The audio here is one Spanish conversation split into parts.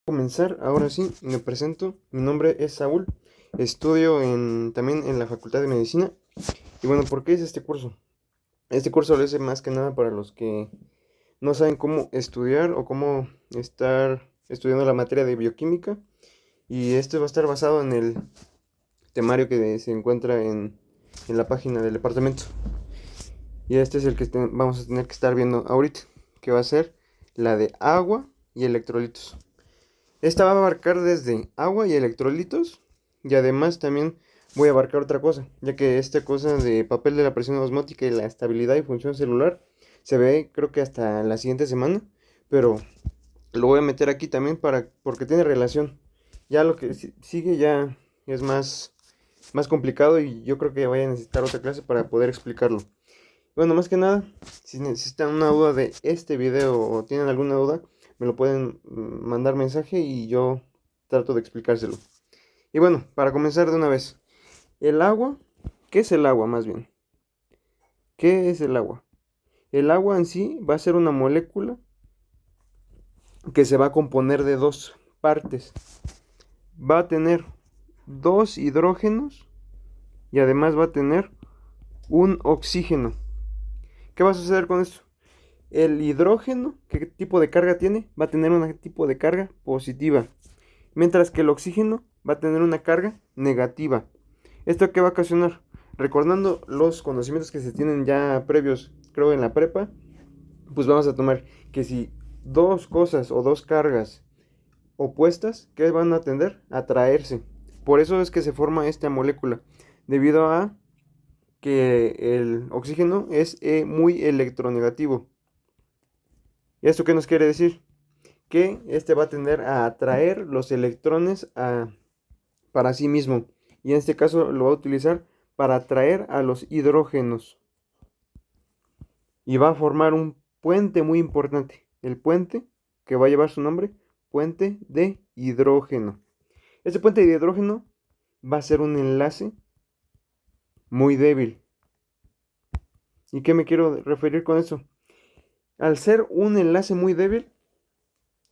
Comenzar, ahora sí, me presento. Mi nombre es Saúl. Estudio también en la Facultad de Medicina. Y bueno, ¿por qué hice este curso? Este curso lo hice más que nada para los que no saben cómo estudiar o cómo estar estudiando la materia de bioquímica. Y este va a estar basado en el temario que se encuentra en la página del departamento. Y este es el que vamos a tener que estar viendo ahorita, que va a ser la de agua y electrolitos. Esta va a abarcar desde agua y electrolitos, y además también voy a abarcar otra cosa, ya que esta cosa de papel de la presión osmótica y la estabilidad y función celular se ve creo que hasta la siguiente semana, pero lo voy a meter aquí también porque tiene relación. Ya lo que sigue ya es más complicado y yo creo que voy a necesitar otra clase para poder explicarlo. Bueno, más que nada, si necesitan una duda de este video o tienen alguna duda, me lo pueden mandar mensaje y yo trato de explicárselo. Y bueno, para comenzar de una vez, el agua, ¿qué es el agua más bien? ¿Qué es el agua? El agua en sí va a ser una molécula que se va a componer de dos partes. Va a tener dos hidrógenos y además va a tener un oxígeno. ¿Qué va a suceder con esto? El hidrógeno, ¿qué tipo de carga tiene? Va a tener un tipo de carga positiva, mientras que el oxígeno va a tener una carga negativa. ¿Esto qué va a ocasionar? Recordando los conocimientos que se tienen ya previos, creo en la prepa, pues vamos a tomar que si dos cosas o dos cargas opuestas, ¿qué van a tender? A atraerse. Por eso es que se forma esta molécula, debido a que el oxígeno es muy electronegativo. ¿Y esto qué nos quiere decir? Que este va a tender a atraer los electrones para sí mismo. Y en este caso lo va a utilizar para atraer a los hidrógenos. Y va a formar un puente muy importante. El puente que va a llevar su nombre, puente de hidrógeno. Este puente de hidrógeno va a ser un enlace muy débil. ¿Y qué me quiero referir con eso? Al ser un enlace muy débil,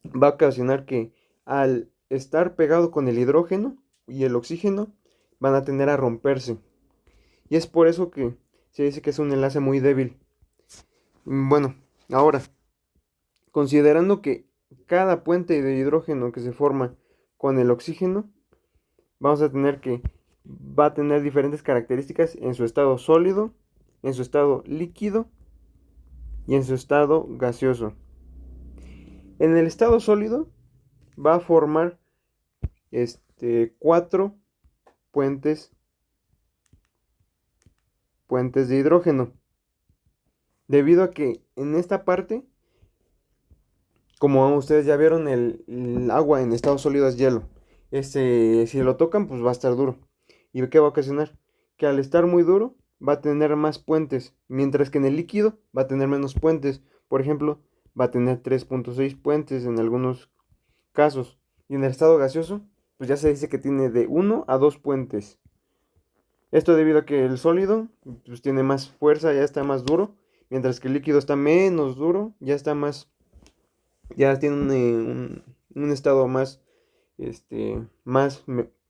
va a ocasionar que al estar pegado con el hidrógeno y el oxígeno van a tender a romperse. Y es por eso que se dice que es un enlace muy débil. Bueno, ahora, considerando que cada puente de hidrógeno que se forma con el oxígeno, vamos a tener que va a tener diferentes características en su estado sólido, en su estado líquido y en su estado gaseoso. En el estado sólido va a formar cuatro puentes, puentes de hidrógeno. Debido a que en esta parte, como ustedes ya vieron, el agua en estado sólido es hielo. Si lo tocan, pues va a estar duro. ¿Y qué va a ocasionar? Que al estar muy duro, va a tener más puentes, mientras que en el líquido va a tener menos puentes. Por ejemplo, va a tener 3.6 puentes en algunos casos. Y en el estado gaseoso, pues ya se dice que tiene de 1 a 2 puentes. Esto debido a que el sólido pues, tiene más fuerza, ya está más duro, mientras que el líquido está menos duro, ya tiene un estado más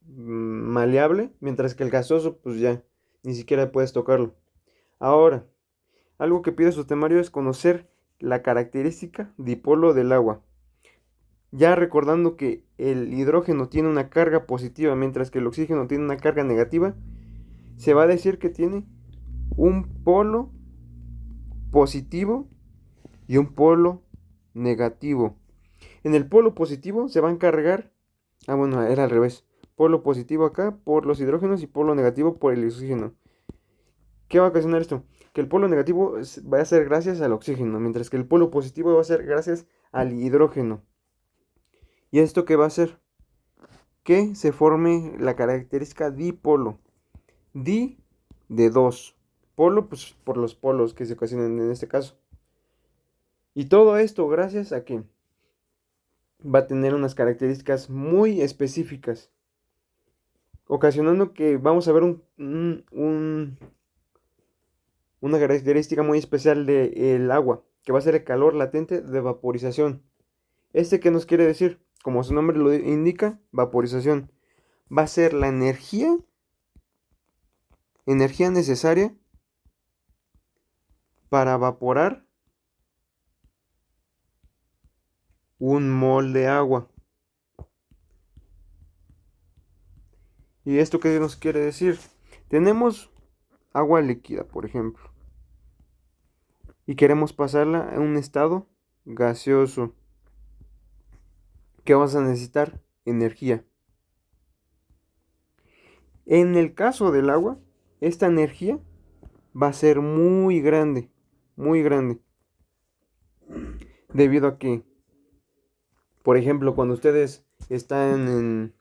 maleable, mientras que el gaseoso pues ya ni siquiera puedes tocarlo. Ahora, algo que pide su temario es conocer la característica dipolo del agua. Ya recordando que el hidrógeno tiene una carga positiva, mientras que el oxígeno tiene una carga negativa, se va a decir que tiene un polo positivo y un polo negativo. En el polo positivo se va a encargar, bueno, era al revés, polo positivo acá por los hidrógenos y polo negativo por el oxígeno. ¿Qué va a ocasionar esto? Que el polo negativo va a ser gracias al oxígeno, mientras que el polo positivo va a ser gracias al hidrógeno. ¿Y esto qué va a hacer? Que se forme la característica dipolo. Di de dos. Polo, pues por los polos que se ocasionan en este caso. Y todo esto gracias a que va a tener unas características muy específicas, ocasionando que vamos a ver una característica muy especial del agua, que va a ser el calor latente de vaporización. ¿Qué nos quiere decir? como su nombre lo indica, vaporización. Va a ser la energía necesaria para evaporar un mol de agua. ¿Y esto qué nos quiere decir? Tenemos agua líquida, por ejemplo, y queremos pasarla a un estado gaseoso. ¿Qué vas a necesitar? Energía. En el caso del agua, esta energía va a ser muy grande, debido a que, por ejemplo, cuando ustedes están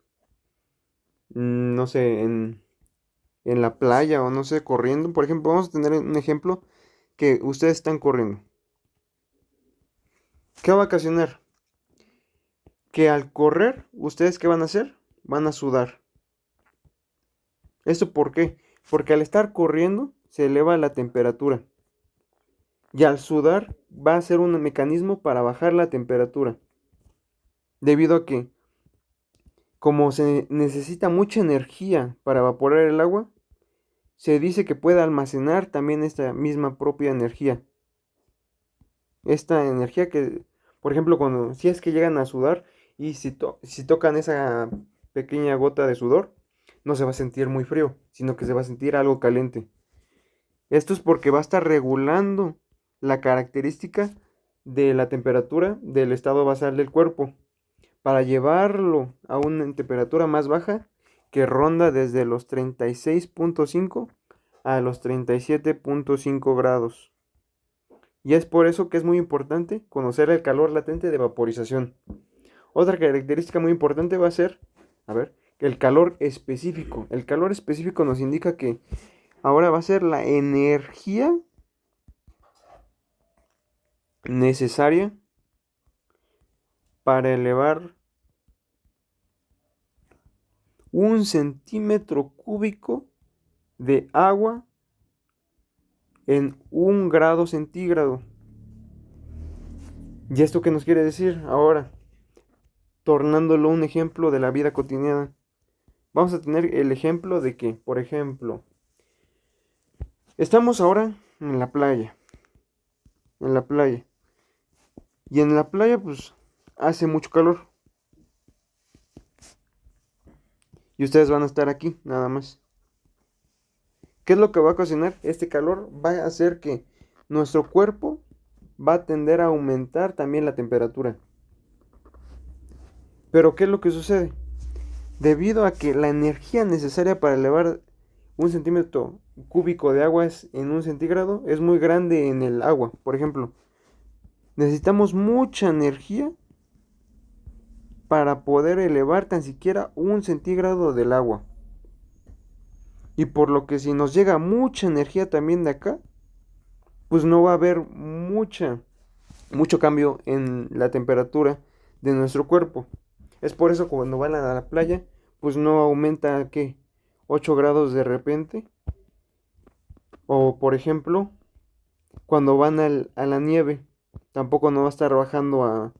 no sé, en la playa o no sé, corriendo, por ejemplo, vamos a tener un ejemplo que ustedes están corriendo. ¿Qué va a ocasionar? Que al correr, ¿ustedes qué van a hacer? Van a sudar. ¿Esto por qué? Porque al estar corriendo se eleva la temperatura. Y al sudar va a ser un mecanismo para bajar la temperatura. Debido a que, como se necesita mucha energía para evaporar el agua, se dice que puede almacenar también esta misma propia energía. Esta energía que, por ejemplo, cuando si es que llegan a sudar y si tocan esa pequeña gota de sudor, no se va a sentir muy frío, sino que se va a sentir algo caliente. Esto es porque va a estar regulando la característica de la temperatura del estado basal del cuerpo para llevarlo a una temperatura más baja que ronda desde los 36.5 a los 37.5 grados. Y es por eso que es muy importante conocer el calor latente de vaporización. Otra característica muy importante va a ser, a ver, el calor específico. El calor específico nos indica que ahora va a ser la energía necesaria para elevar 1 centímetro cúbico de agua en 1 grado centígrado. ¿Y esto qué nos quiere decir? Ahora, tornándolo un ejemplo de la vida cotidiana, vamos a tener el ejemplo de que, por ejemplo, estamos ahora en la playa, y en la playa pues hace mucho calor, y ustedes van a estar aquí, nada más. ¿Qué es lo que va a ocasionar? Este calor va a hacer que nuestro cuerpo va a tender a aumentar también la temperatura. Pero ¿qué es lo que sucede? Debido a que la energía necesaria para elevar 1 centímetro cúbico de agua en 1 centígrado es muy grande en el agua. Por ejemplo, necesitamos mucha energía para poder elevar tan siquiera 1 centígrado del agua. Y por lo que si nos llega mucha energía también de acá, pues no va a haber mucho cambio en la temperatura de nuestro cuerpo. Es por eso cuando van a la playa, pues no aumenta, ¿qué? 8 grados de repente. O por ejemplo, cuando van a la nieve, tampoco no va a estar bajando a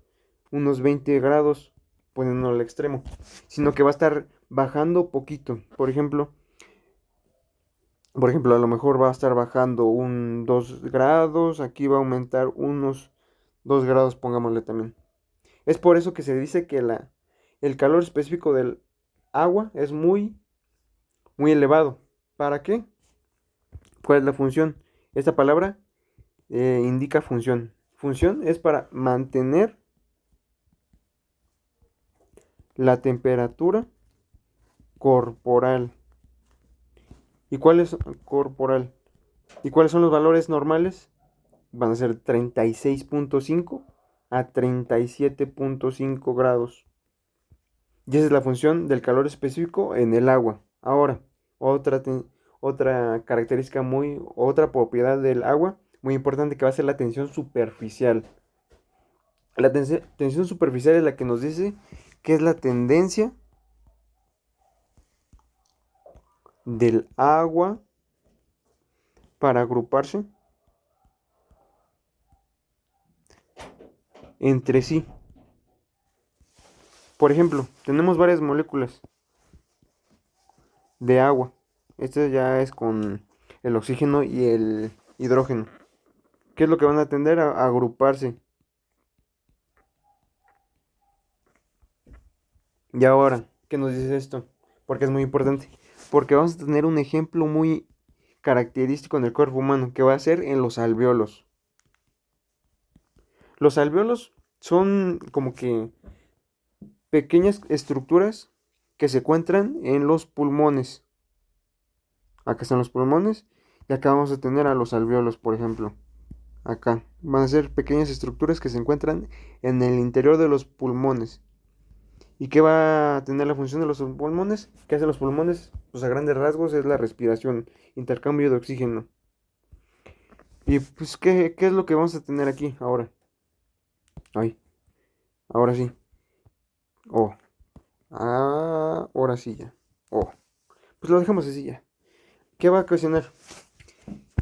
unos 20 grados, poniéndolo al extremo, sino que va a estar bajando poquito. Por ejemplo, a lo mejor va a estar bajando 2 grados, aquí va a aumentar unos 2 grados, pongámosle también. Es por eso que se dice que el calor específico del agua es muy, muy elevado. ¿Para qué? ¿Cuál es la función? Esta palabra indica función. Función es para mantener la temperatura corporal. ¿Y cuál es corporal? ¿Y cuáles son los valores normales? Van a ser 36.5 a 37.5 grados. Y esa es la función del calor específico en el agua. Ahora, otra característica otra propiedad del agua muy importante que va a ser la tensión superficial. La tensión superficial es la que nos dice que es la tendencia del agua para agruparse entre sí. Por ejemplo, tenemos varias moléculas de agua. Este ya es con el oxígeno y el hidrógeno. ¿Qué es lo que van a tender a agruparse? Y ahora, ¿qué nos dice esto? Porque es muy importante. Porque vamos a tener un ejemplo muy característico en el cuerpo humano, que va a ser en los alvéolos. Los alvéolos son como que pequeñas estructuras que se encuentran en los pulmones. Acá están los pulmones y acá vamos a tener a los alvéolos, por ejemplo. Acá van a ser pequeñas estructuras que se encuentran en el interior de los pulmones. ¿Y qué va a tener la función de los pulmones? ¿Qué hacen los pulmones? Pues a grandes rasgos es la respiración, intercambio de oxígeno. Y pues, ¿qué es lo que vamos a tener aquí ahora? Ay, ahora sí. Oh, ahora sí ya. Oh, pues lo dejamos así ya. ¿Qué va a ocasionar?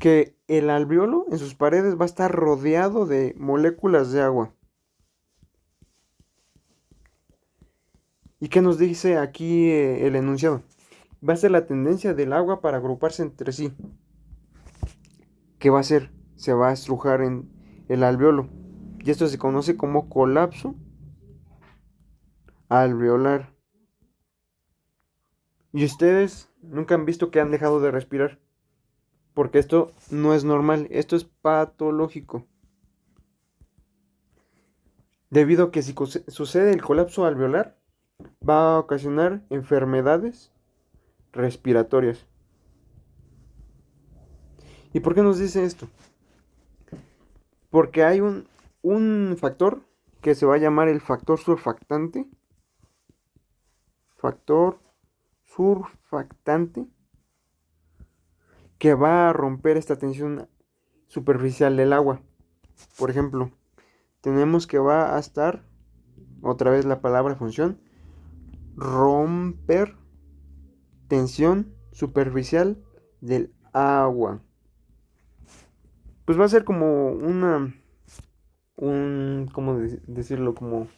Que el alveolo en sus paredes va a estar rodeado de moléculas de agua. ¿Y qué nos dice aquí el enunciado? Va a ser la tendencia del agua para agruparse entre sí. ¿Qué va a hacer? Se va a estrujar en el alveolo. Y esto se conoce como colapso alveolar. Y ustedes nunca han visto que han dejado de respirar. Porque esto no es normal, esto es patológico. Debido a que si sucede el colapso alveolar, va a ocasionar enfermedades respiratorias. ¿Y por qué nos dice esto? Porque hay un factor que se va a llamar el factor surfactante. Factor surfactante que va a romper esta tensión superficial del agua. Por ejemplo, tenemos que va a estar, otra vez la palabra función, romper tensión superficial del agua. Pues va a ser como ¿cómo decirlo? Como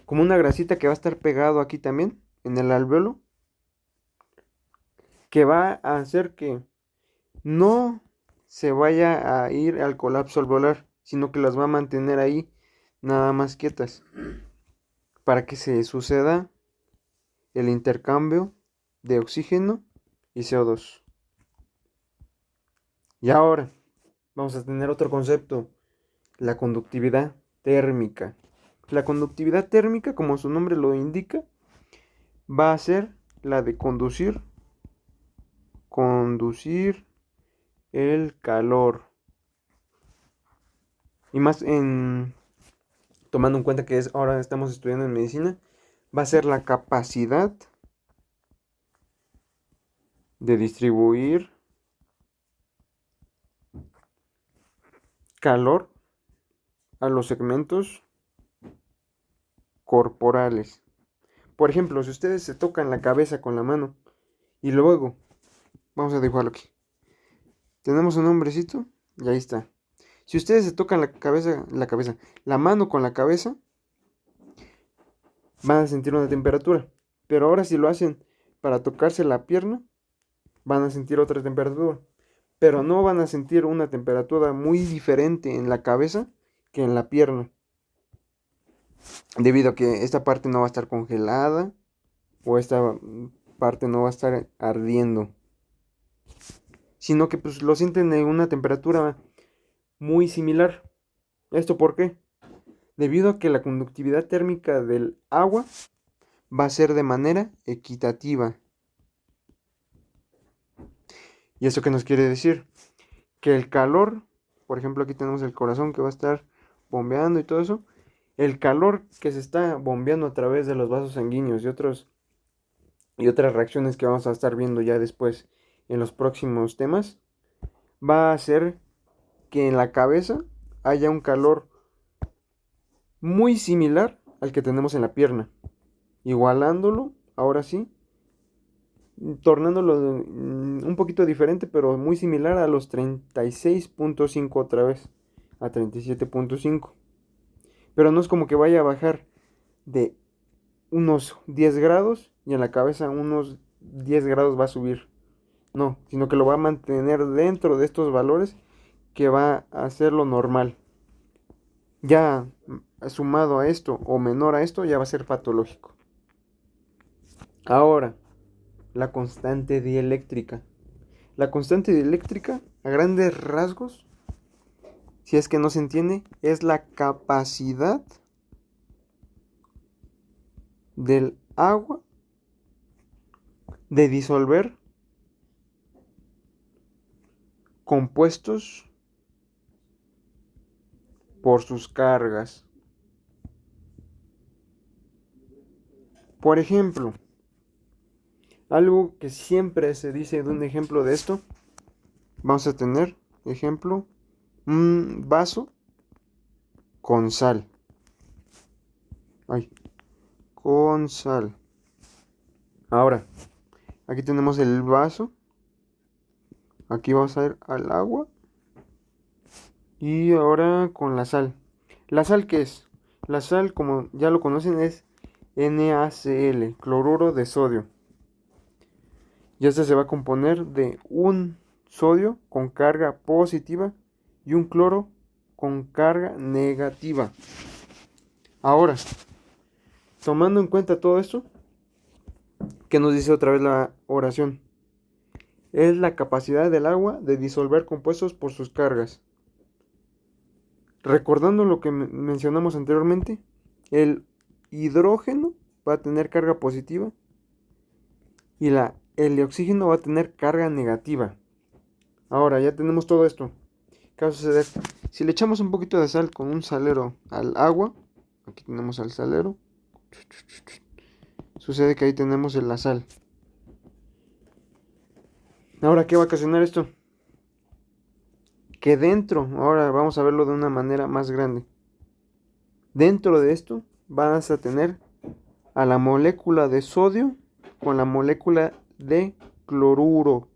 una grasita que va a estar pegado aquí también, en el alvéolo, que va a hacer que no se vaya a ir al colapso alveolar, sino que las va a mantener ahí nada más quietas, para que se suceda el intercambio de oxígeno y CO2. Y ahora vamos a tener otro concepto, la conductividad térmica. La conductividad térmica, como su nombre lo indica, va a ser la de conducir el calor. Y más tomando en cuenta que ahora estamos estudiando en medicina, va a ser la capacidad de distribuir calor a los segmentos corporales. Por ejemplo, si ustedes se tocan la cabeza con la mano y luego, vamos a dibujarlo aquí, tenemos un hombrecito y ahí está. Si ustedes se tocan la mano con la cabeza, van a sentir una temperatura. Pero ahora si lo hacen para tocarse la pierna, van a sentir otra temperatura. Pero no van a sentir una temperatura muy diferente en la cabeza que en la pierna. Debido a que esta parte no va a estar congelada o esta parte no va a estar ardiendo. Sino que pues lo sienten en una temperatura muy similar. ¿Esto por qué? Debido a que la conductividad térmica del agua va a ser de manera equitativa. ¿Y eso qué nos quiere decir? Que el calor, por ejemplo aquí tenemos el corazón que va a estar bombeando y todo eso, el calor que se está bombeando a través de los vasos sanguíneos y otras reacciones que vamos a estar viendo ya después en los próximos temas, va a hacer que en la cabeza haya un calor muy similar al que tenemos en la pierna, igualándolo, ahora sí, tornándolo un poquito diferente, pero muy similar a los 36.5 otra vez, a 37.5. Pero no es como que vaya a bajar de unos 10 grados y en la cabeza unos 10 grados va a subir. No, sino que lo va a mantener dentro de estos valores que va a ser lo normal. Ya sumado a esto o menor a esto ya va a ser patológico. Ahora, la constante dieléctrica. La constante dieléctrica, a grandes rasgos, si es que no se entiende, es la capacidad del agua de disolver compuestos por sus cargas. Por ejemplo, algo que siempre se dice de un ejemplo de esto, vamos a tener, ejemplo, un vaso con sal. Ay, con sal. Ahora, aquí tenemos el vaso. Aquí vamos a ir al agua. Y ahora con la sal. ¿La sal qué es? La sal, como ya lo conocen, es NaCl, cloruro de sodio. Y este se va a componer de un sodio con carga positiva y un cloro con carga negativa. Ahora, tomando en cuenta todo esto, ¿qué nos dice otra vez la oración? Es la capacidad del agua de disolver compuestos por sus cargas. Recordando lo que mencionamos anteriormente, el hidrógeno va a tener carga positiva y el oxígeno va a tener carga negativa. Ahora ya tenemos todo esto. ¿Qué va a suceder? Si le echamos un poquito de sal con un salero al agua, aquí tenemos al salero, sucede que ahí tenemos la sal. Ahora, ¿qué va a ocasionar esto? Que dentro, ahora vamos a verlo de una manera más grande. Dentro de esto vas a tener a la molécula de sodio con la molécula de cloruro.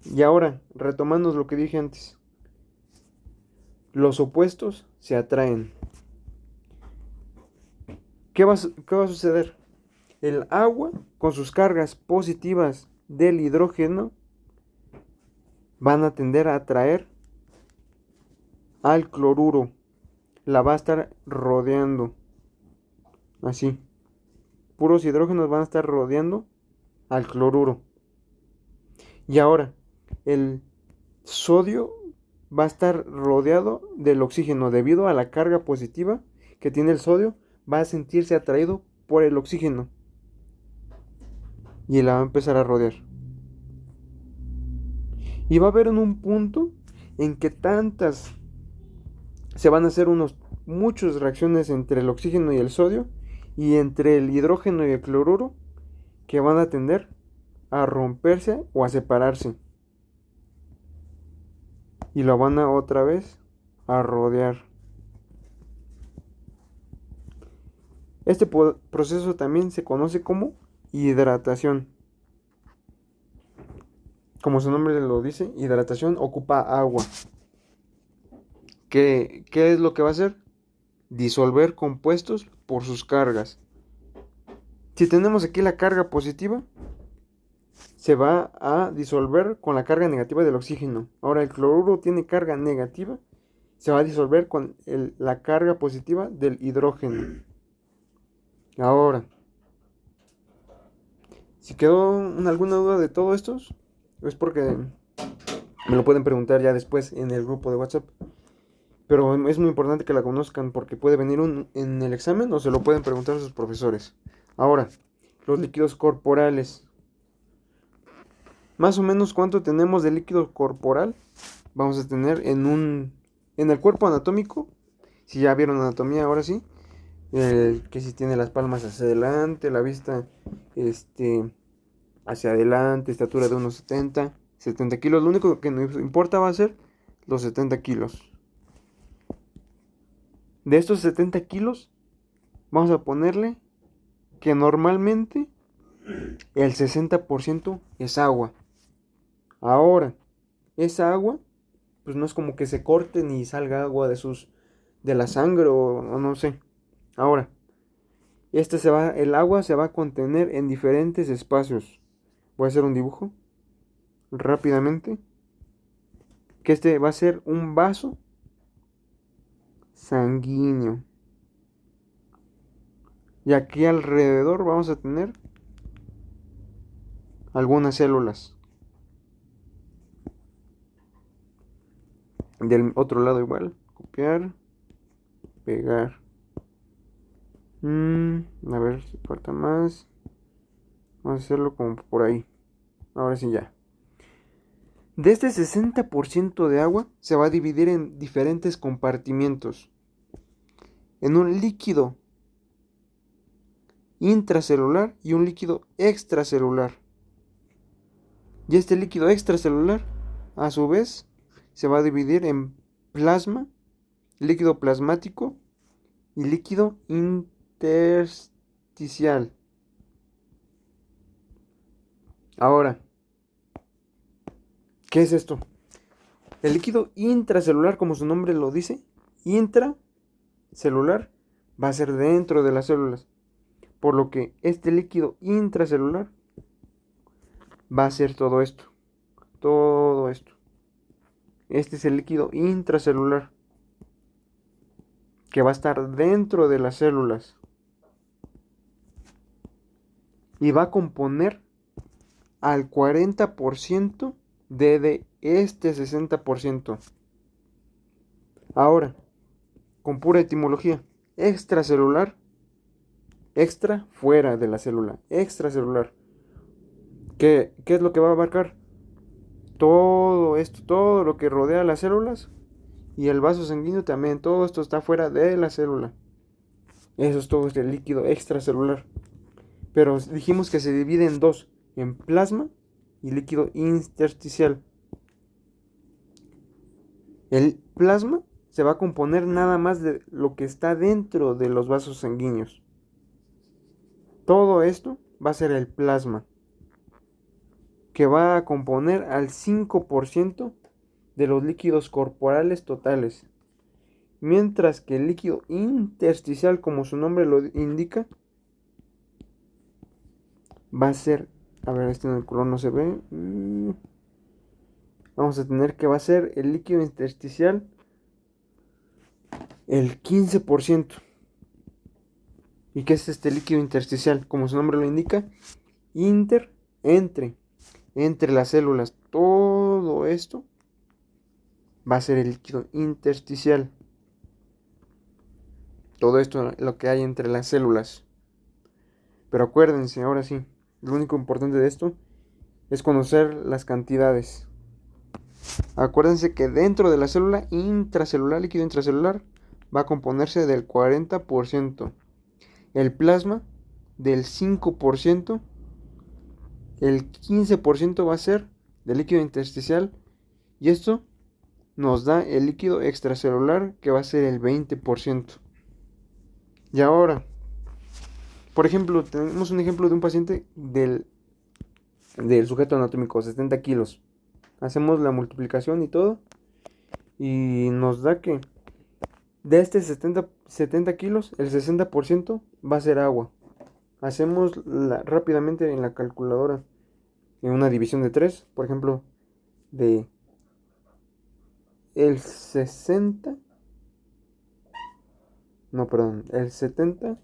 Y ahora, retomando lo que dije antes, los opuestos se atraen. ¿Qué va a suceder? El agua, con sus cargas positivas del hidrógeno, van a tender a atraer al cloruro. La va a estar rodeando. Así. Puros hidrógenos van a estar rodeando al cloruro. Y ahora, el sodio va a estar rodeado del oxígeno. Debido a la carga positiva que tiene el sodio, va a sentirse atraído por el oxígeno. Y la va a empezar a rodear. Y va a haber un punto en que se van a hacer muchas reacciones entre el oxígeno y el sodio y entre el hidrógeno y el cloruro que van a tender a romperse o a separarse. Y lo van a otra vez a rodear. Este proceso también se conoce como hidratación. Como su nombre lo dice, hidratación ocupa agua. ¿Qué es lo que va a hacer? Disolver compuestos por sus cargas. Si tenemos aquí la carga positiva, se va a disolver con la carga negativa del oxígeno. Ahora el cloruro tiene carga negativa, se va a disolver con la carga positiva del hidrógeno. Ahora, si quedó alguna duda de todo esto, es porque me lo pueden preguntar ya después en el grupo de WhatsApp. Pero es muy importante que la conozcan porque puede venir en el examen o se lo pueden preguntar a sus profesores. Ahora, los líquidos corporales. Más o menos cuánto tenemos de líquido corporal vamos a tener en el cuerpo anatómico. Si ya vieron anatomía, ahora sí. Que si tiene las palmas hacia adelante, la vista hacia adelante, estatura de unos 70 kilos. Lo único que nos importa va a ser los 70 kilos. De estos 70 kilos, vamos a ponerle que normalmente el 60% es agua. Ahora, esa agua, pues no es como que se corte ni salga agua de la sangre o no sé. Ahora, el agua se va a contener en diferentes espacios. Voy a hacer un dibujo rápidamente. Que este va a ser un vaso sanguíneo. Y aquí alrededor vamos a tener algunas células. Del otro lado igual. Copiar. Pegar. A ver si falta más. Vamos a hacerlo como por ahí. Ahora sí ya. De este 60% de agua se va a dividir en diferentes compartimientos. En un líquido intracelular y un líquido extracelular. Y este líquido extracelular, a su vez, se va a dividir en plasma, líquido plasmático y líquido intersticial. Ahora, ¿qué es esto? El líquido intracelular, como su nombre lo dice, intracelular, va a ser dentro de las células. Por lo que este líquido intracelular va a ser todo esto. Todo esto. Este es el líquido intracelular que va a estar dentro de las células. Y va a componer al 40% de este 60%. Ahora, con pura etimología, extracelular, extra, fuera de la célula, extracelular. ¿Qué es lo que va a abarcar? Todo esto, todo lo que rodea las células y el vaso sanguíneo también, todo esto está fuera de la célula. Eso es todo este líquido extracelular. Pero dijimos que se divide en dos, en plasma y líquido intersticial. El plasma se va a componer nada más de lo que está dentro de los vasos sanguíneos. Todo esto va a ser el plasma, que va a componer al 5% de los líquidos corporales totales. Mientras que el líquido intersticial, como su nombre lo indica, va a ser, a ver, este en el color no se ve. Vamos a tener que va a ser el líquido intersticial el 15%. ¿Y qué es este líquido intersticial? Como su nombre lo indica, entre las células. Todo esto va a ser el líquido intersticial. Todo esto lo que hay entre las células. Pero acuérdense, ahora sí, lo único importante de esto es conocer las cantidades. Acuérdense que dentro de la célula intracelular, líquido intracelular, va a componerse del 40%. El plasma del 5%. El 15% va a ser del líquido intersticial. Y esto nos da el líquido extracelular, que va a ser el 20%. Y ahora, por ejemplo, tenemos un ejemplo de un paciente del sujeto anatómico, 70 kilos. Hacemos la multiplicación y todo. Y nos da que de este 70 kilos, el 60% va a ser agua. Hacemos rápidamente en la calculadora, en una división de 3, por ejemplo, de el 60, no, perdón, el 70,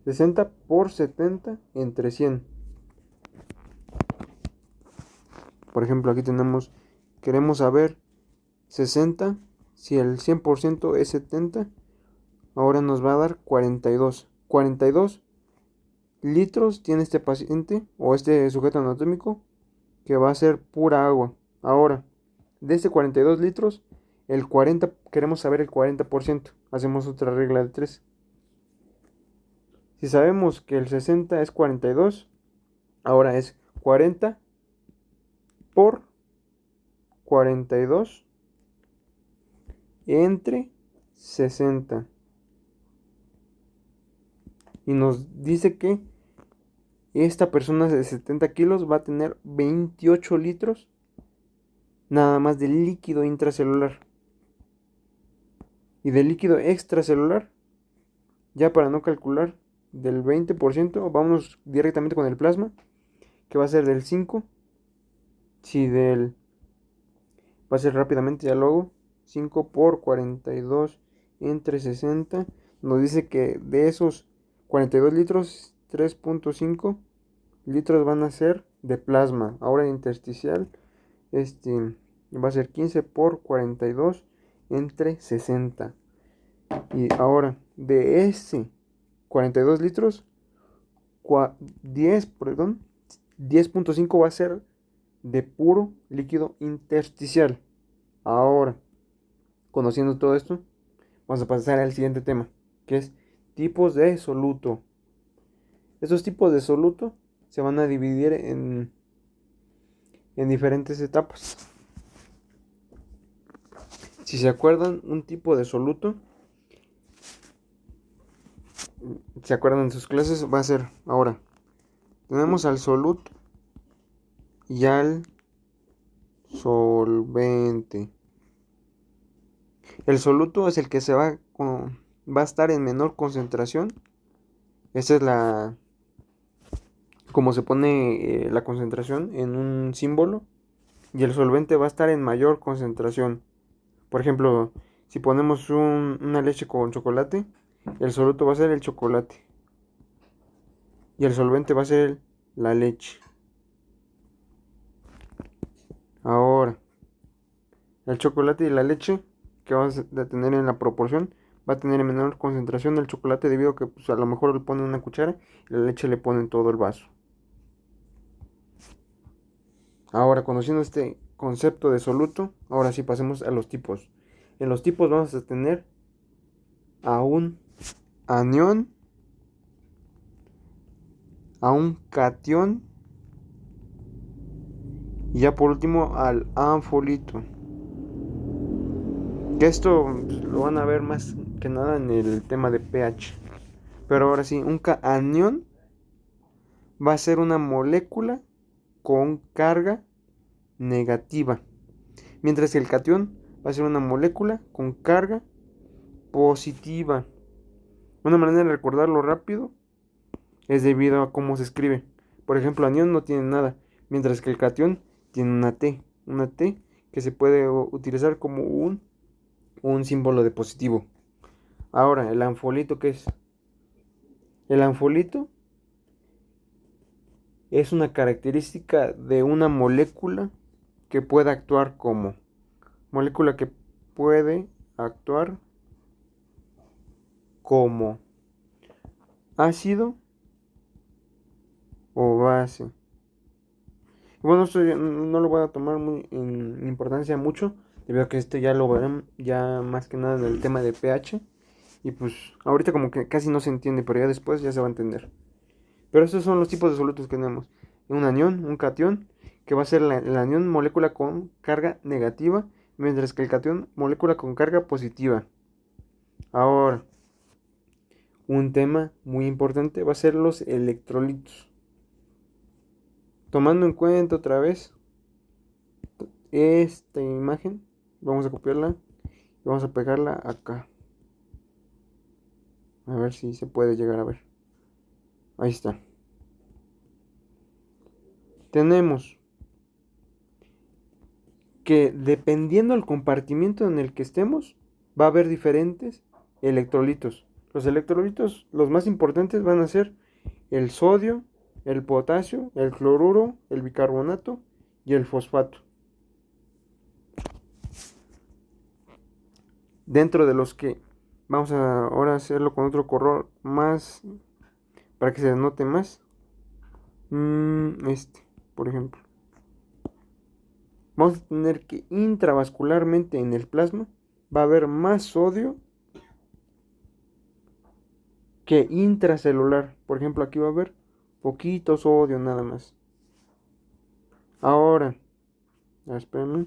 60 por 70 entre 100. Por ejemplo, aquí queremos saber 60, si el 100% es 70, ahora nos va a dar 42. 42 litros tiene este paciente o este sujeto anatómico, que va a ser pura agua. Ahora, de este 42 litros, queremos saber el 40%. Hacemos otra regla de 3. Si sabemos que el 60 es 42, ahora es 40 por 42 entre 60. Y nos dice que esta persona de 70 kilos va a tener 28 litros nada más de líquido intracelular. Y de líquido extracelular Ya para no calcular del 20%, vamos directamente con el plasma, que va a ser del 5. Si del... Va a ser rápidamente, ya lo hago. 5 por 42 entre 60. Nos dice que de esos 42 litros, 3.5 litros van a ser de plasma. Ahora intersticial, va a ser 15 por 42 entre 60. Y ahora, de ese 42 litros, 10, perdón, 10.5 va a ser de puro líquido intersticial. Ahora, conociendo todo esto, vamos a pasar al siguiente tema, que es tipos de soluto. Estos tipos de soluto se van a dividir en diferentes etapas. Si se acuerdan, un tipo de soluto, se acuerdan de sus clases, va a ser ahora. Tenemos al soluto y al solvente. El soluto es el que va a estar en menor concentración. Esa es como se pone la concentración en un símbolo. Y el solvente va a estar en mayor concentración. Por ejemplo, si ponemos una leche con chocolate, el soluto va a ser el chocolate. Y el solvente va a ser la leche. Ahora, el chocolate y la leche que vamos a tener en la proporción va a tener menor concentración del chocolate debido a que pues, a lo mejor le ponen una cuchara y la leche le ponen todo el vaso. Ahora, conociendo este concepto de soluto, ahora sí pasemos a los tipos. En los tipos vamos a tener a un anión, a un catión y ya por último al anfolito. Que esto pues, lo van a ver más que nada en el tema de pH. Pero ahora sí, un anión va a ser una molécula con carga negativa. Mientras que el catión va a ser una molécula con carga positiva. Una manera de recordarlo rápido es debido a cómo se escribe. Por ejemplo, anión no tiene nada, mientras que el catión tiene una T que se puede utilizar como un símbolo de positivo. Ahora, el anfolito, ¿qué es? El anfolito es una característica de una molécula que puede actuar como molécula que puede actuar como ácido o base. Bueno, esto no lo voy a tomar muy en importancia mucho, debido a que esto ya lo verán ya más que nada en el tema de pH. Y pues ahorita como que casi no se entiende, pero ya después ya se va a entender. Pero estos son los tipos de solutos que tenemos. Un anión, un catión, que va a ser el anión molécula con carga negativa, mientras que el catión molécula con carga positiva. Ahora, un tema muy importante va a ser los electrolitos. Tomando en cuenta otra vez esta imagen, vamos a copiarla y vamos a pegarla acá. A ver si se puede llegar a ver. Ahí está. Tenemos que dependiendo del compartimiento en el que estemos, va a haber diferentes electrolitos. Los electrolitos, los más importantes van a ser el sodio, el potasio, el cloruro, el bicarbonato y el fosfato. Dentro de los que vamos a ahora hacerlo con otro color más para que se note más. Por ejemplo. Vamos a tener que intravascularmente en el plasma va a haber más sodio que intracelular. Por ejemplo, aquí va a haber poquito sodio nada más. Ahora, espérenme,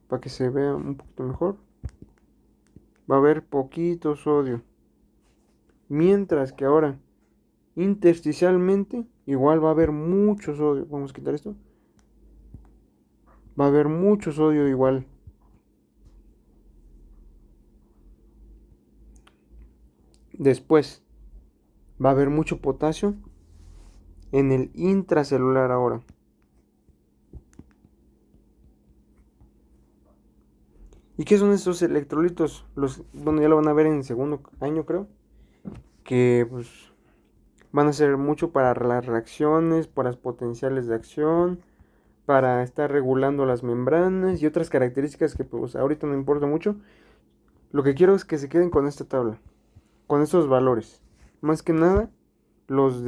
para que se vea un poquito mejor. Va a haber poquito sodio. Mientras que ahora, intersticialmente, igual va a haber mucho sodio. Vamos a quitar esto. Va a haber mucho sodio igual. Después, va a haber mucho potasio en el intracelular ahora. ¿Y qué son estos electrolitos? Bueno, ya lo van a ver en el segundo año, creo. Que pues van a ser mucho para las reacciones, para los potenciales de acción, para estar regulando las membranas y otras características que pues ahorita no importa mucho. Lo que quiero es que se queden con esta tabla, con estos valores. Más que nada, los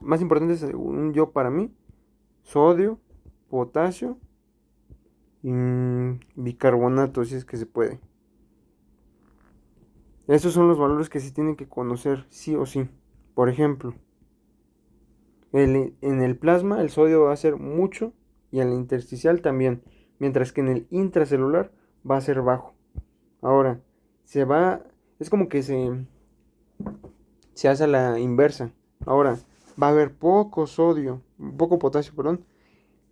más importantes según yo para mí, sodio, potasio y bicarbonato, si es que se puede. Estos son los valores que se tienen que conocer sí o sí. Por ejemplo, en el plasma el sodio va a ser mucho y en el intersticial también, mientras que en el intracelular va a ser bajo. Ahora, es como que se hace a la inversa. Ahora, va a haber poco potasio, perdón,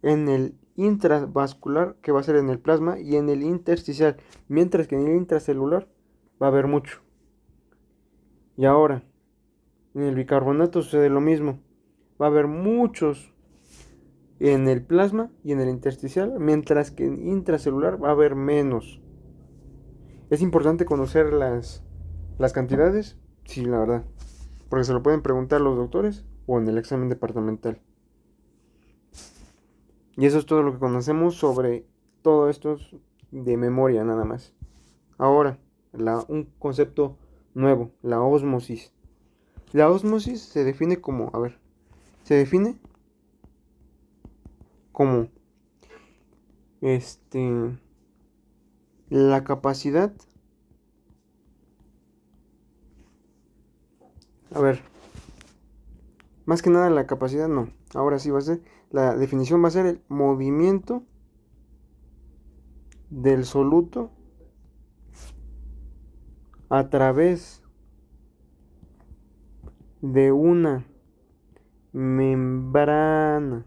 en el intravascular, que va a ser en el plasma, y en el intersticial, mientras que en el intracelular va a haber mucho. Y ahora, en el bicarbonato sucede lo mismo. Va a haber muchos en el plasma y en el intersticial, mientras que en intracelular va a haber menos. ¿Es importante conocer las cantidades? Sí, la verdad. Porque se lo pueden preguntar los doctores o en el examen departamental. Y eso es todo lo que conocemos sobre todo esto de memoria nada más. Ahora, un concepto nuevo, la ósmosis. La ósmosis se define como, se define como la capacidad, a ver, más que nada la capacidad no, ahora sí va a ser, la definición va a ser el movimiento del soluto a través de una membrana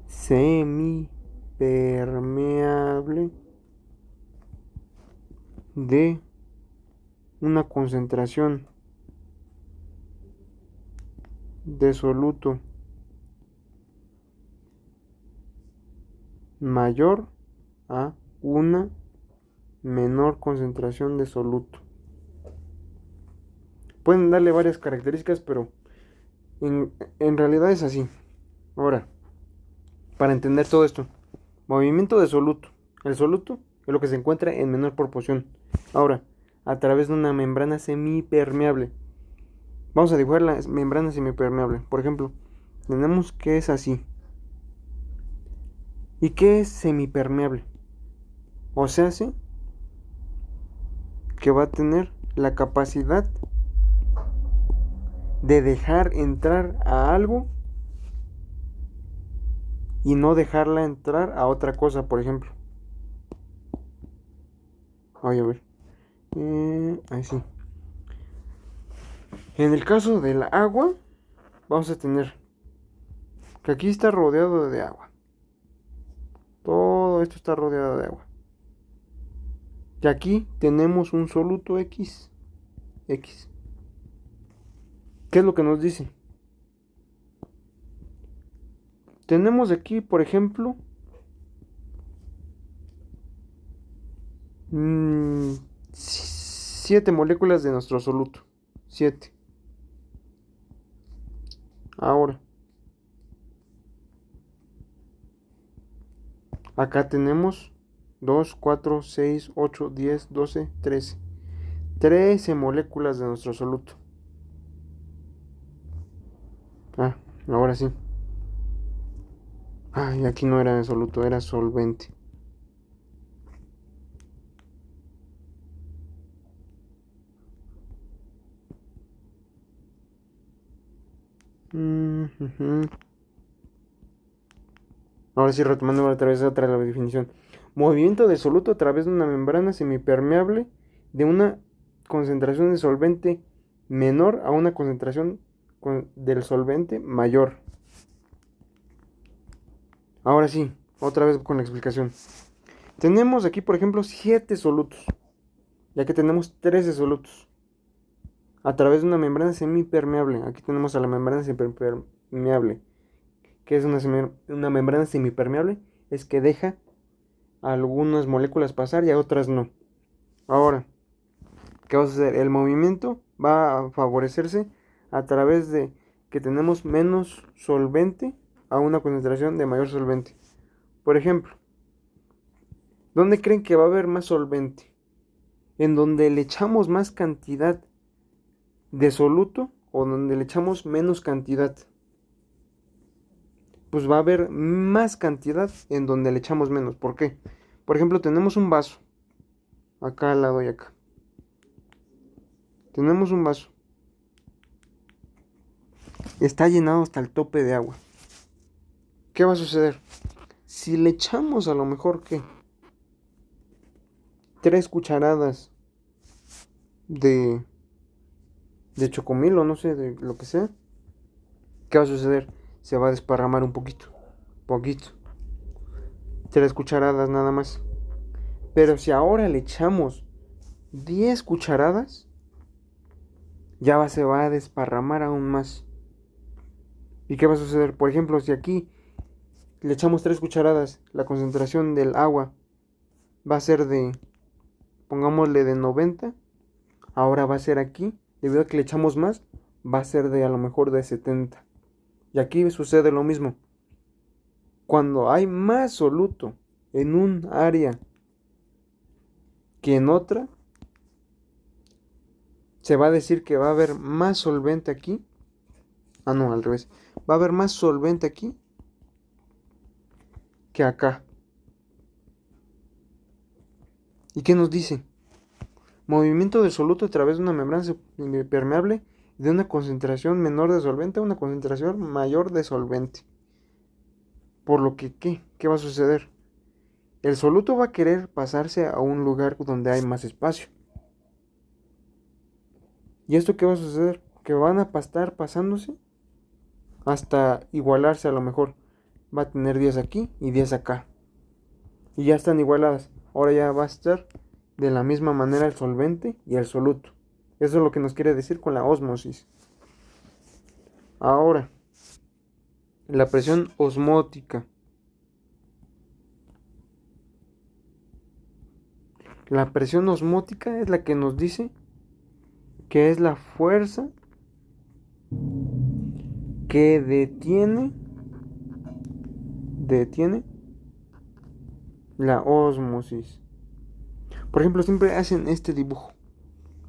semipermeable de una concentración de soluto mayor a una menor concentración de soluto. Pueden darle varias características, pero en realidad es así. Ahora, para entender todo esto, movimiento de soluto. El soluto es lo que se encuentra en menor proporción. Ahora, a través de una membrana semipermeable. Vamos a dibujar la membrana semipermeable. Por ejemplo, tenemos que es así. ¿Y qué es semipermeable? O sea, sí, que va a tener la capacidad de dejar entrar a algo y no dejarla entrar a otra cosa, por ejemplo. Voy a ver. Ahí sí. En el caso del agua, vamos a tener que aquí está rodeado de agua. Todo esto está rodeado de agua. Y aquí tenemos un soluto X. X. ¿Qué es lo que nos dice? Tenemos aquí, por ejemplo, 7 moléculas de nuestro soluto. 7. Ahora, acá tenemos 2, 4, 6, 8, 10, 12, 13. 13 moléculas de nuestro soluto. Ahora sí. Y aquí no era soluto, era solvente. Ahora sí, retomando otra vez la definición. Movimiento de soluto a través de una membrana semipermeable de una concentración de solvente menor a una concentración del solvente mayor. Ahora sí, otra vez con la explicación. Tenemos aquí, por ejemplo, 7 solutos, ya que tenemos 13 solutos. a través de una membrana semipermeable. Aquí tenemos a la membrana semipermeable. ¿Qué es una membrana semipermeable? Es que deja a algunas moléculas pasar y a otras no. Ahora, ¿qué va a suceder? El movimiento va a favorecerse a través de que tenemos menos solvente a una concentración de mayor solvente. Por ejemplo, ¿dónde creen que va a haber más solvente? ¿En donde le echamos más cantidad de soluto o donde le echamos menos cantidad? Pues va a haber más cantidad en donde le echamos menos. ¿Por qué? Por ejemplo, tenemos un vaso. Acá al lado y acá. Tenemos un vaso. Está llenado hasta el tope de agua. ¿Qué va a suceder? Si le echamos a lo mejor, ¿qué? 3 cucharadas de chocomil o no sé, de lo que sea. ¿Qué va a suceder? Se va a desparramar un poquito. Poquito. 3 cucharadas nada más. Pero si ahora le echamos 10 cucharadas, ya se va a desparramar aún más. ¿Y qué va a suceder? Por ejemplo, si aquí le echamos 3 cucharadas, la concentración del agua va a ser de, pongámosle de 90, ahora va a ser aquí, debido a que le echamos más, va a ser de a lo mejor de 70. Y aquí sucede lo mismo. Cuando hay más soluto en un área que en otra, se va a decir que va a haber más solvente aquí. Ah, no, al revés. Va a haber más solvente aquí que acá. ¿Y qué nos dice? Movimiento del soluto a través de una membrana permeable de una concentración menor de solvente a una concentración mayor de solvente. Por lo que, ¿qué va a suceder? El soluto va a querer pasarse a un lugar donde hay más espacio. ¿Y esto qué va a suceder? Que van a estar pasándose hasta igualarse a lo mejor. Va a tener 10 aquí y 10 acá. Y ya están igualadas. Ahora ya va a estar de la misma manera el solvente y el soluto. Eso es lo que nos quiere decir con la ósmosis. Ahora, la presión osmótica. La presión osmótica es la que nos dice que es la fuerza que detiene la ósmosis. Por ejemplo, siempre hacen este dibujo.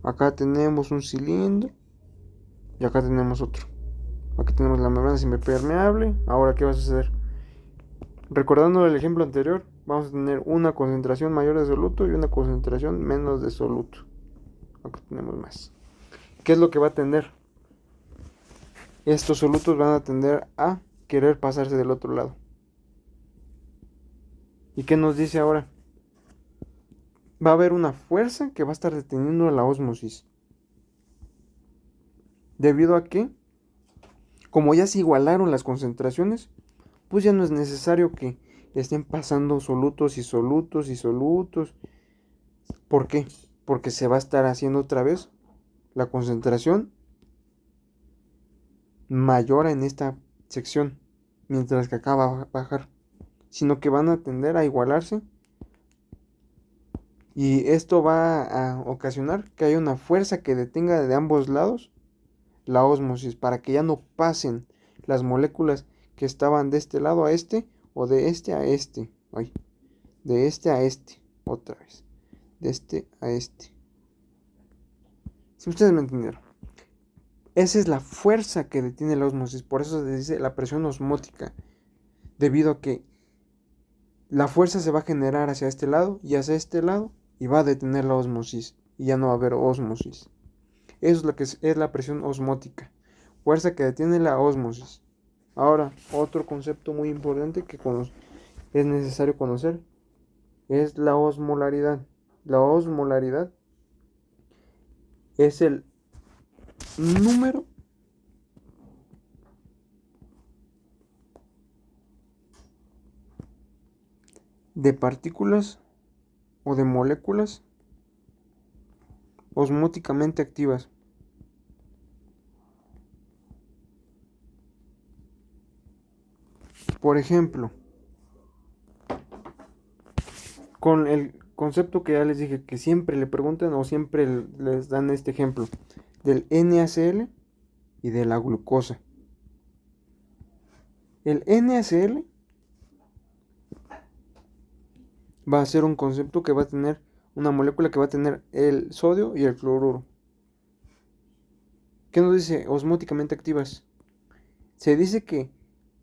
Acá tenemos un cilindro y acá tenemos otro. Aquí tenemos la membrana semipermeable. Ahora, ¿qué va a suceder? Recordando el ejemplo anterior, vamos a tener una concentración mayor de soluto y una concentración menos de soluto. Acá tenemos más. ¿Qué es lo que va a tener? Estos solutos van a tender a querer pasarse del otro lado. ¿Y qué nos dice ahora? Va a haber una fuerza que va a estar deteniendo la ósmosis. Debido a que, como ya se igualaron las concentraciones, pues ya no es necesario que estén pasando solutos y solutos y solutos. ¿Por qué? Porque se va a estar haciendo otra vez la concentración mayor en esta sección, mientras que acá va a bajar, sino que van a tender a igualarse. Y esto va a ocasionar que haya una fuerza que detenga de ambos lados la ósmosis para que ya no pasen las moléculas que estaban de este lado a este o de este a este. Ay, de este a este, otra vez. De este a este. Si ustedes me entendieron. Esa es la fuerza que detiene la ósmosis. Por eso se dice la presión osmótica. Debido a que la fuerza se va a generar hacia este lado y hacia este lado y va a detener la ósmosis. Y ya no va a haber ósmosis. Eso es lo que es la presión osmótica. Fuerza que detiene la ósmosis. Ahora, otro concepto muy importante que es necesario conocer es la osmolaridad. La osmolaridad es el número de partículas o de moléculas osmóticamente activas. Por ejemplo, con el concepto que ya les dije que siempre le preguntan o siempre les dan este ejemplo del NaCl y de la glucosa. El NaCl va a ser un concepto que va a tener una molécula que va a tener el sodio y el cloruro. ¿Qué nos dice? Osmóticamente activas. Se dice que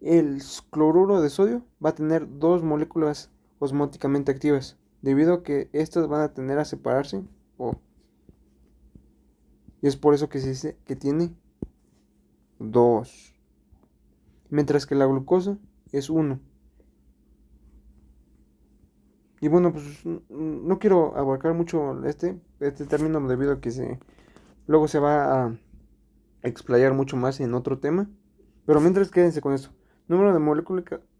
el cloruro de sodio va a tener dos moléculas osmóticamente activas, debido a que estas van a tender a separarse, y es por eso que se dice que tiene dos, mientras que la glucosa es uno. Y bueno, pues no quiero abarcar mucho este término debido a que luego se va a explayar mucho más en otro tema. Pero mientras quédense con esto. Número de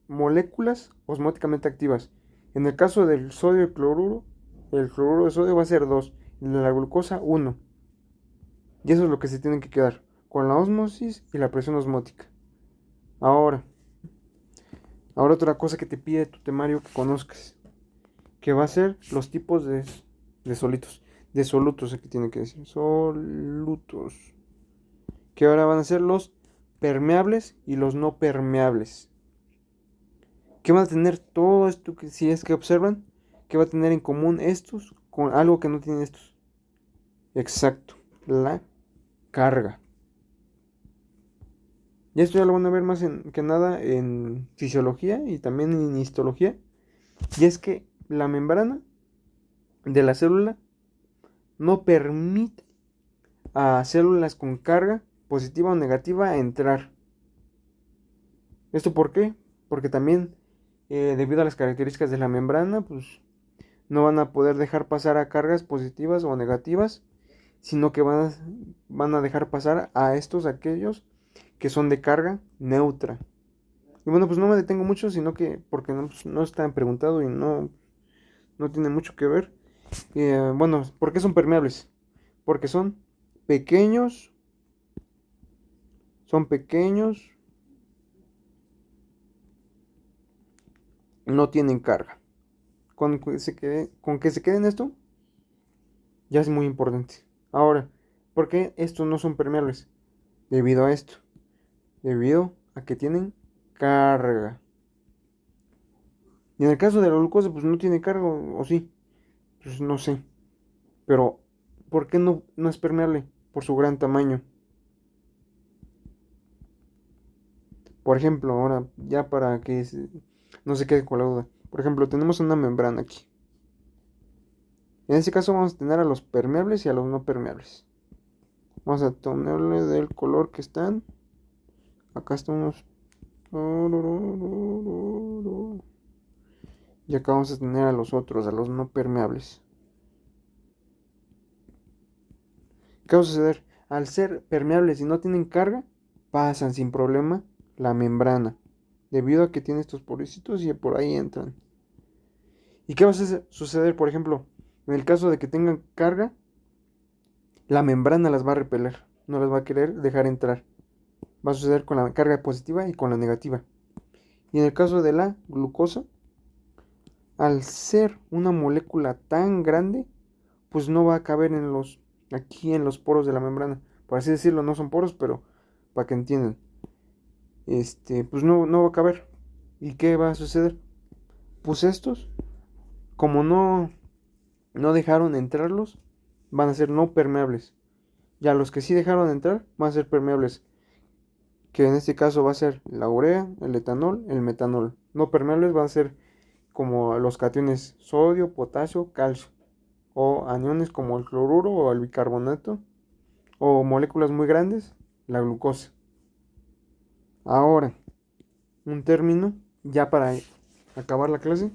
moléculas osmóticamente activas. En el caso del sodio y cloruro, el cloruro de sodio va a ser 2. Y de la glucosa 1. Y eso es lo que se tienen que quedar. Con la ósmosis y la presión osmótica. Ahora otra cosa que te pide tu temario que conozcas. Que va a ser los tipos de solitos. De solutos, aquí tiene que decir. Solutos. Que ahora van a ser los permeables y los no permeables. ¿Qué van a tener todo esto que si es que observan? ¿Qué va a tener en común estos con algo que no tienen estos? Exacto, la carga. Y esto ya lo van a ver más que nada en fisiología y también en histología. Y es que la membrana de la célula no permite a células con carga positiva o negativa entrar. ¿Esto por qué? Porque también debido a las características de la membrana, pues no van a poder dejar pasar a cargas positivas o negativas, sino que van a dejar pasar a aquellos que son de carga neutra. Y bueno, pues no me detengo mucho, sino que porque no, pues, no está preguntado y no tiene mucho que ver. Bueno, ¿por qué son permeables? Porque pequeños, son pequeños, no tienen carga. Con que se queden esto, ya es muy importante. Ahora, ¿por qué estos no son permeables? Debido a esto. Debido a que tienen carga. Y en el caso de la glucosa, pues no tiene carga, o sí. Pues no sé. Pero, ¿por qué no es permeable? Por su gran tamaño. Por ejemplo, ahora, ya para que no se quede con la duda. Por ejemplo, tenemos una membrana aquí. En este caso vamos a tener a los permeables y a los no permeables. Vamos a ponerle del color que están. Acá estamos. Y acá vamos a tener a los otros, a los no permeables. ¿Qué va a suceder? Al ser permeables y no tienen carga, pasan sin problema la membrana. Debido a que tiene estos porecitos y por ahí entran. ¿Y qué va a suceder, por ejemplo? En el caso de que tengan carga, la membrana las va a repeler. No las va a querer dejar entrar. Va a suceder con la carga positiva y con la negativa. Y en el caso de la glucosa, al ser una molécula tan grande, pues no va a caber aquí en los poros de la membrana. Por así decirlo, no son poros, pero para que entiendan. Pues no va a caber. ¿Y qué va a suceder? Pues estos, como no dejaron entrarlos, van a ser no permeables. Ya los que sí dejaron entrar van a ser permeables, que en este caso va a ser la urea, el etanol, el metanol. No permeables van a ser como los cationes sodio, potasio, calcio, o aniones como el cloruro o el bicarbonato, o moléculas muy grandes, la glucosa. Ahora, un término ya para acabar la clase,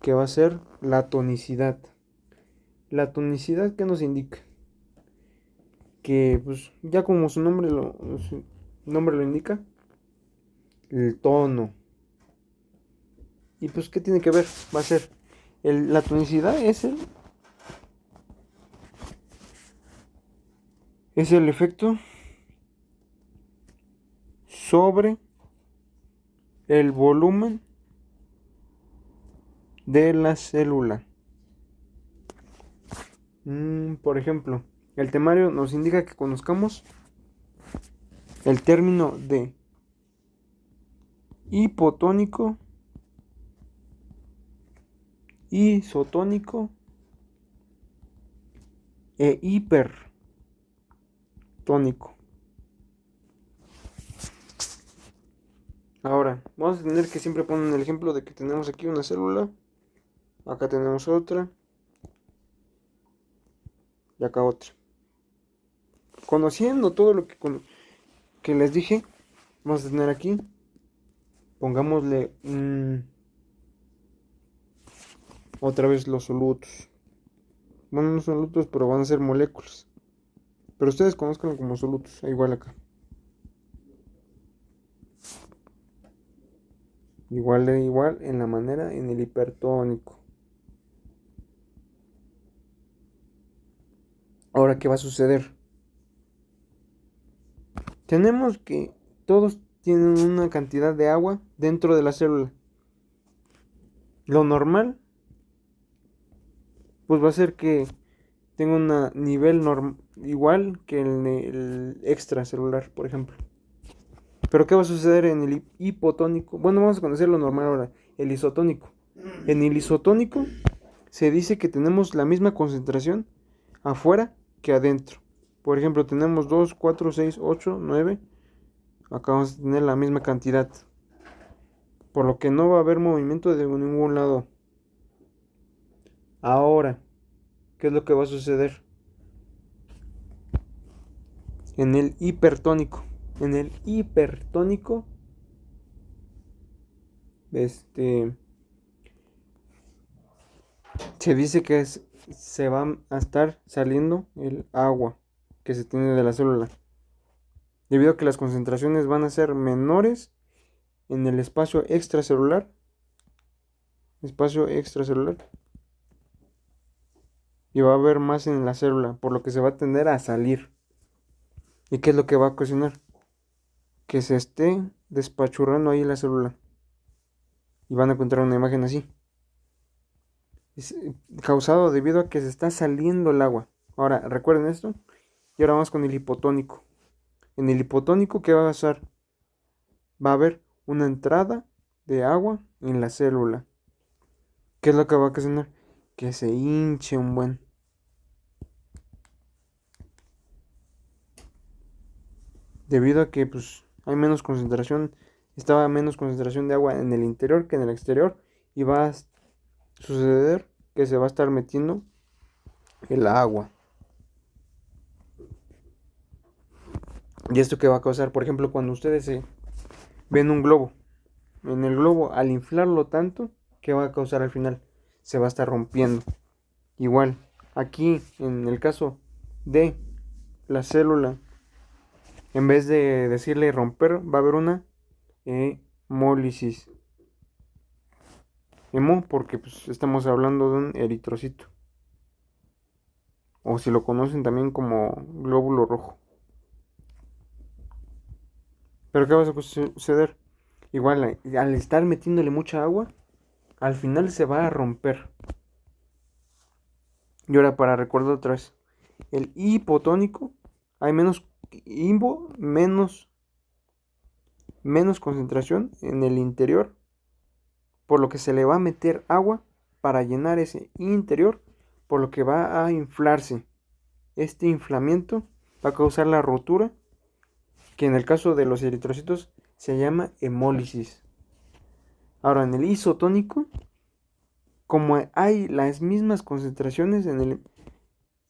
que va a ser la tonicidad. La tonicidad, ¿qué nos indica? Que pues ya como su nombre lo indica, el tono. Y pues, ¿qué tiene que ver? Va a ser la tonicidad es el efecto sobre el volumen de la célula. Por ejemplo, el temario nos indica que conozcamos el término de hipotónico, isotónico e hipertónico. Ahora, vamos a tener que siempre poner el ejemplo de que tenemos aquí una célula, acá tenemos otra y acá otra. Conociendo todo lo que les dije, vamos a tener aquí, pongámosle otra vez los solutos. Bueno, no solutos, pero van a ser moléculas. Pero ustedes conozcan como solutos, igual acá. Igual en la manera en el hipertónico. Ahora, ¿qué va a suceder? Tenemos que todos tienen una cantidad de agua dentro de la célula. Lo normal, pues va a ser que tenga un nivel igual que el extracelular, por ejemplo. Pero ¿qué va a suceder en el hipotónico? Bueno, vamos a conocer lo normal ahora, el isotónico. En el isotónico se dice que tenemos la misma concentración afuera que adentro. Por ejemplo, tenemos 2, 4, 6, 8, 9. Acá vamos a tener la misma cantidad. Por lo que no va a haber movimiento de ningún lado. Ahora, ¿qué es lo que va a suceder? En el hipertónico. En el hipertónico, se dice que se va a estar saliendo el agua que se tiene de la célula. Debido a que las concentraciones van a ser menores en el espacio extracelular. Y va a haber más en la célula, por lo que se va a tender a salir. ¿Y qué es lo que va a ocasionar? Que se esté despachurrando ahí la célula. Y van a encontrar una imagen así. Es causado debido a que se está saliendo el agua. Ahora, recuerden esto. Y ahora vamos con el hipotónico. En el hipotónico, ¿qué va a pasar? Va a haber una entrada de agua en la célula. ¿Qué es lo que va a ocasionar? Que se hinche un buen. Debido a que pues hay menos concentración, estaba menos concentración de agua en el interior que en el exterior, y va a suceder que se va a estar metiendo el agua. ¿Y esto qué va a causar? Por ejemplo, cuando ustedes ven un globo, en el globo, al inflarlo tanto, ¿qué va a causar al final? Se va a estar rompiendo. Igual, aquí en el caso de la célula, en vez de decirle romper, va a haber una hemólisis. Hemo porque pues, estamos hablando de un eritrocito. O si lo conocen también como glóbulo rojo. Pero ¿qué va a suceder? Igual, al estar metiéndole mucha agua, al final se va a romper. Y ahora para recordar otra vez. El hipotónico, hay menos concentración en el interior, por lo que se le va a meter agua para llenar ese interior, por lo que va a inflarse. Este inflamiento va a causar la rotura, que en el caso de los eritrocitos se llama hemólisis. Ahora, en el isotónico, como hay las mismas concentraciones en el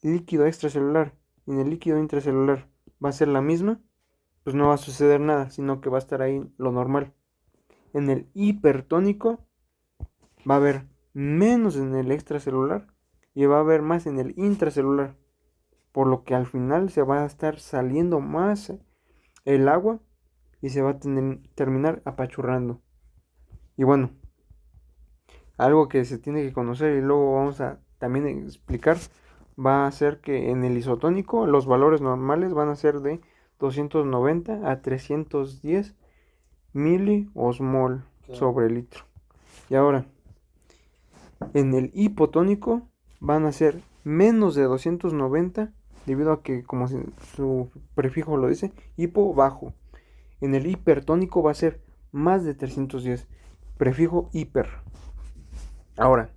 líquido extracelular y en el líquido intracelular va a ser la misma, pues no va a suceder nada, sino que va a estar ahí lo normal. En el hipertónico va a haber menos en el extracelular y va a haber más en el intracelular, por lo que al final se va a estar saliendo más el agua y se va a terminar apachurrando. Y bueno, algo que se tiene que conocer y luego vamos a también explicar, va a ser que en el isotónico los valores normales van a ser de 290 a 310 miliosmol. sobre litro. Y ahora, en el hipotónico van a ser menos de 290, debido a que, como su prefijo lo dice, hipo bajo. En el hipertónico va a ser más de 310, prefijo hiper. Ahora,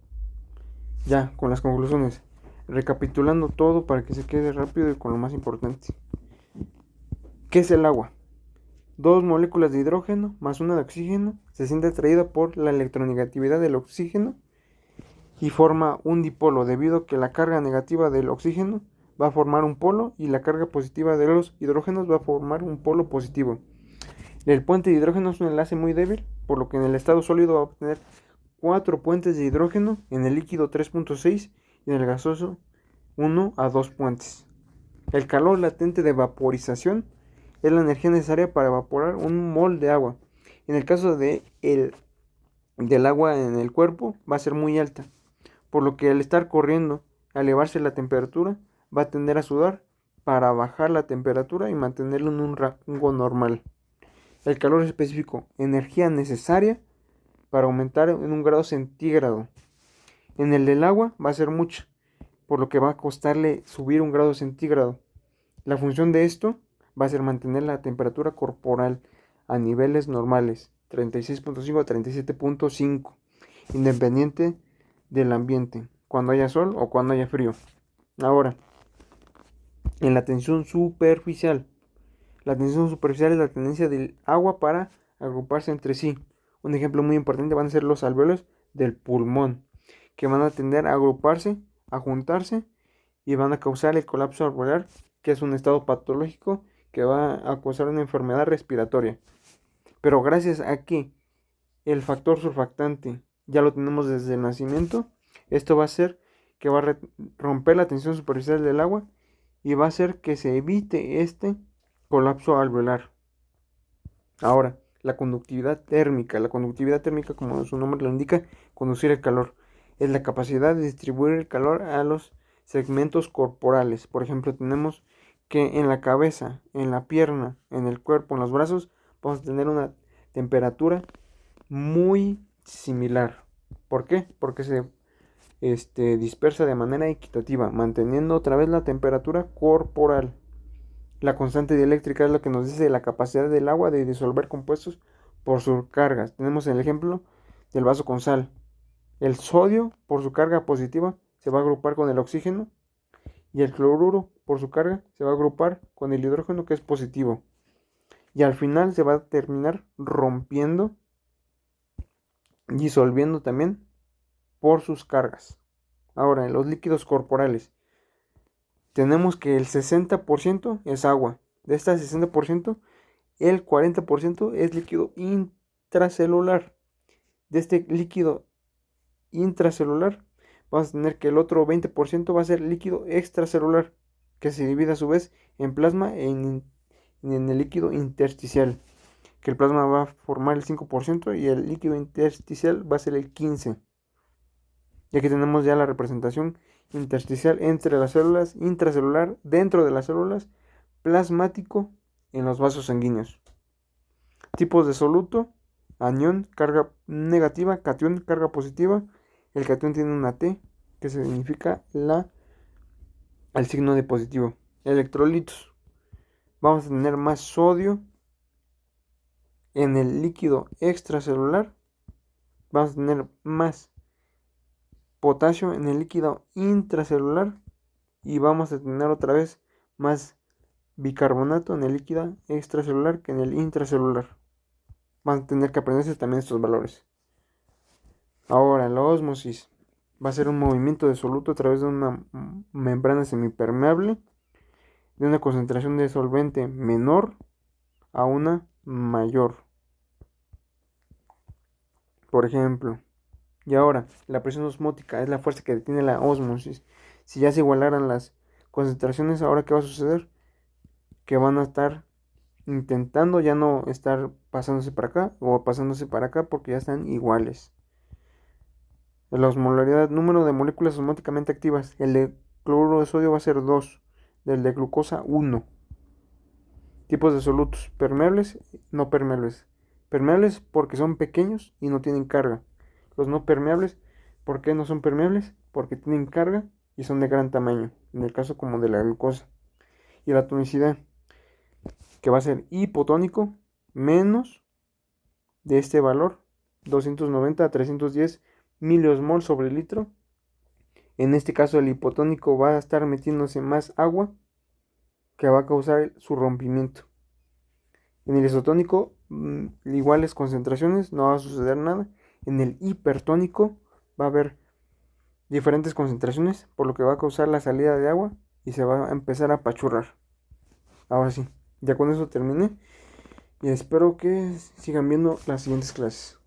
ya con las conclusiones, recapitulando todo para que se quede rápido y con lo más importante. ¿Qué es el agua? Dos moléculas de hidrógeno más una de oxígeno se siente atraída por la electronegatividad del oxígeno y forma un dipolo, debido a que la carga negativa del oxígeno va a formar un polo y la carga positiva de los hidrógenos va a formar un polo positivo. El puente de hidrógeno es un enlace muy débil, por lo que en el estado sólido va a obtener 4 puentes de hidrógeno, en el líquido 3.6 y en el gaseoso 1 a 2 puentes. El calor latente de vaporización es la energía necesaria para evaporar un mol de agua. En el caso del agua en el cuerpo va a ser muy alta, por lo que al estar corriendo, al elevarse la temperatura, va a tender a sudar para bajar la temperatura y mantenerlo en un rango normal. El calor específico, energía necesaria para aumentar en 1 grado centígrado. En el del agua va a ser mucha, por lo que va a costarle subir 1 grado centígrado. La función de esto va a ser mantener la temperatura corporal a niveles normales, 36.5 a 37.5, independiente del ambiente, cuando haya sol o cuando haya frío. Ahora, en la tensión superficial. La tensión superficial es la tendencia del agua para agruparse entre sí. Un ejemplo muy importante van a ser los alvéolos del pulmón, que van a tender a agruparse, a juntarse y van a causar el colapso alveolar, que es un estado patológico que va a causar una enfermedad respiratoria. Pero gracias a que el factor surfactante ya lo tenemos desde el nacimiento, esto va a hacer que va a romper la tensión superficial del agua y va a hacer que se evite este colapso alveolar. Ahora, la conductividad térmica. La conductividad térmica, como su nombre lo indica, conducir el calor. Es la capacidad de distribuir el calor a los segmentos corporales. Por ejemplo, tenemos que en la cabeza, en la pierna, en el cuerpo, en los brazos, vamos a tener una temperatura muy similar. ¿Por qué? Porque se dispersa de manera equitativa, manteniendo otra vez la temperatura corporal. La constante dieléctrica es lo que nos dice la capacidad del agua de disolver compuestos por sus cargas. Tenemos el ejemplo del vaso con sal. El sodio, por su carga positiva, se va a agrupar con el oxígeno, y el cloruro, por su carga, se va a agrupar con el hidrógeno, que es positivo. Y al final se va a terminar rompiendo, disolviendo también por sus cargas. Ahora, en los líquidos corporales, tenemos que el 60% es agua. De este 60%, el 40% es líquido intracelular. De este líquido intracelular, vamos a tener que el otro 20% va a ser líquido extracelular, que se divide a su vez en plasma y en el líquido intersticial, que el plasma va a formar el 5% y el líquido intersticial va a ser el 15%. Y aquí tenemos ya la representación intersticial entre las células, intracelular dentro de las células, plasmático en los vasos sanguíneos. Tipos de soluto: anión, carga negativa; catión, carga positiva. El catión tiene una T, que significa el signo de positivo. Electrolitos: vamos a tener más sodio en el líquido extracelular, vamos a tener más potasio en el líquido intracelular y vamos a tener otra vez más bicarbonato en el líquido extracelular que en el intracelular. Van a tener que aprenderse también estos valores. Ahora, la ósmosis va a ser un movimiento de soluto a través de una membrana semipermeable de una concentración de solvente menor a una mayor. Por ejemplo, y ahora, la presión osmótica es la fuerza que detiene la ósmosis. Si ya se igualaran las concentraciones, ¿ahora qué va a suceder? Que van a estar intentando ya no estar pasándose para acá o pasándose para acá, porque ya están iguales. La osmolaridad, número de moléculas osmóticamente activas. El de cloruro de sodio va a ser 2, del de glucosa 1. Tipos de solutos: permeables, no permeables. permeables porque son pequeños y no tienen carga. Los no permeables, ¿por qué no son permeables? Porque tienen carga y son de gran tamaño, en el caso como de la glucosa. Y la tonicidad, que va a ser hipotónico menos de este valor, 290 a 310 miliosmol sobre litro. En este caso el hipotónico va a estar metiéndose más agua que va a causar su rompimiento. En el isotónico, iguales concentraciones, no va a suceder nada. En el hipertónico va a haber diferentes concentraciones, por lo que va a causar la salida de agua y se va a empezar a apachurrar. Ahora sí, ya con eso terminé y espero que sigan viendo las siguientes clases.